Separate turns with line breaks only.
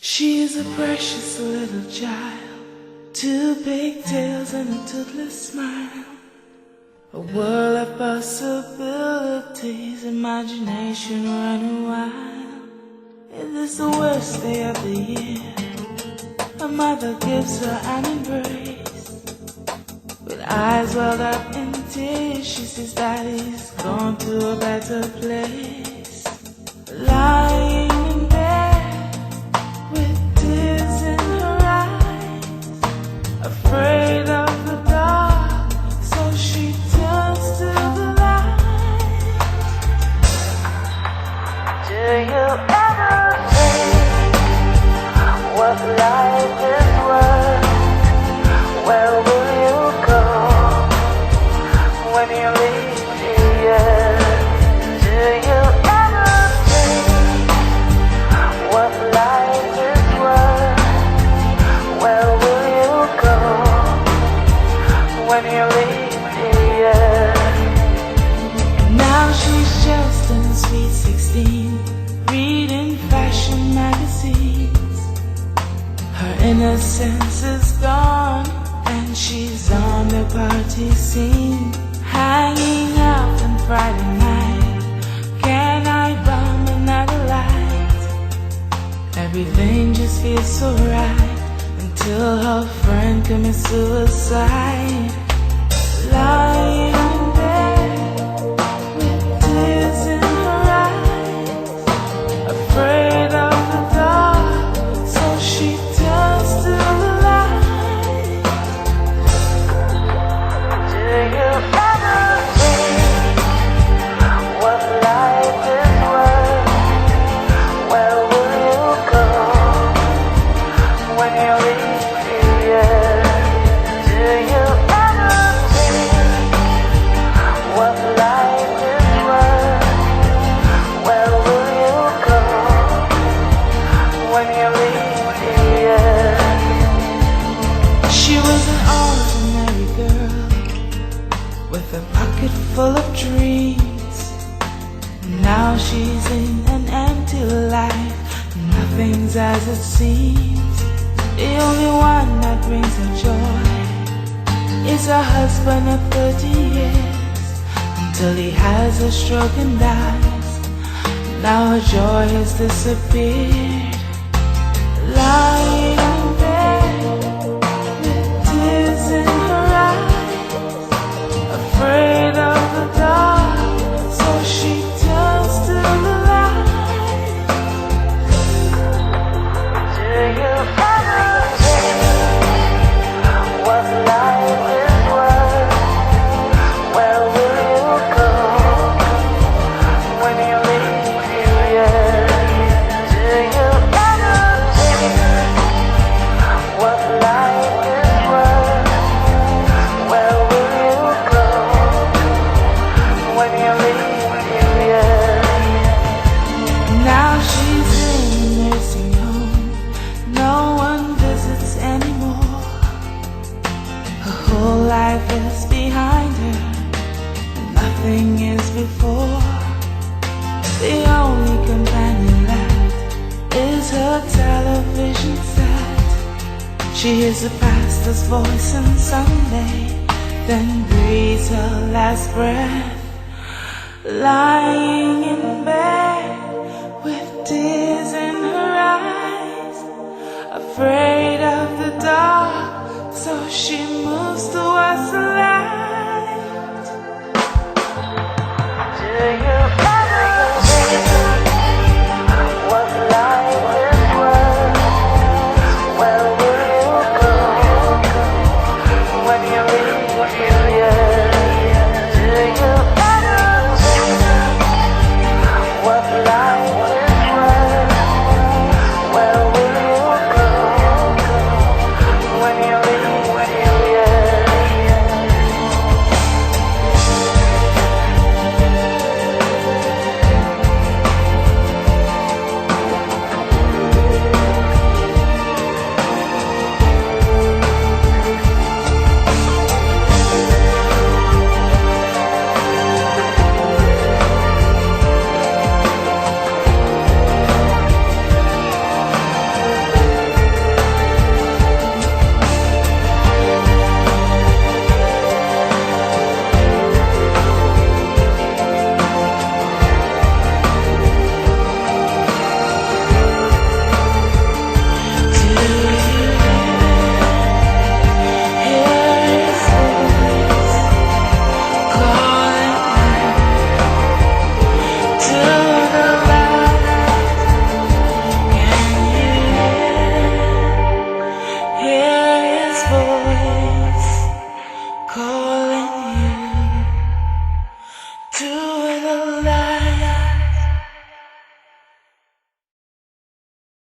She is a precious little child, two pigtails and a toothless smile. A world of possibilities, imagination running wild. It is the worst day of the year. Her mother gives her an embrace. With eyes welled up in tears, she says daddy's gone to a better place. Lying in bed with tears in her eyes, afraid of the dark, so she turns to the light. Do you ever think what life is worth? Where will you go when you leave here? Do you ever think what life is worth? Where will you go when you leave here? Now she's just in sweet 16, reading fashion magazines. Her innocence is gone, and she's on the party scene. Hanging out on Friday night, can I bum another light? Everything just feels so right, until her friend commits suicide. Lying in bed with tears in her eyes, afraid of the dark, so she turns to the light. Do you ever think what life is worth? Where will you go when you leave here? Do you ever think what life is worth? Where will you go when you leave here? She was an ordinary girl with a pocket full of dreams. Now she's in an empty life, nothing's as it seems. The only one that brings her joy is her husband of 30 years, until he has a stroke and dies. Now her joy has disappeared. Lying in bed with tears in her eyes, afraid of the dark, so she turns to the light. Do you ever think what life is worth? Where will you go when you leave here? Do you ever think what life is worth? Where will you go when you leave here? Now she's in a nursing home, no one visits anymore. Her whole life is behind her, and nothing is before. The only companion left is her television set. She hears the pastor's voice on Sunday, then breathes her last breath. Lying in bed with tears in her eyes, afraid of the dark, so she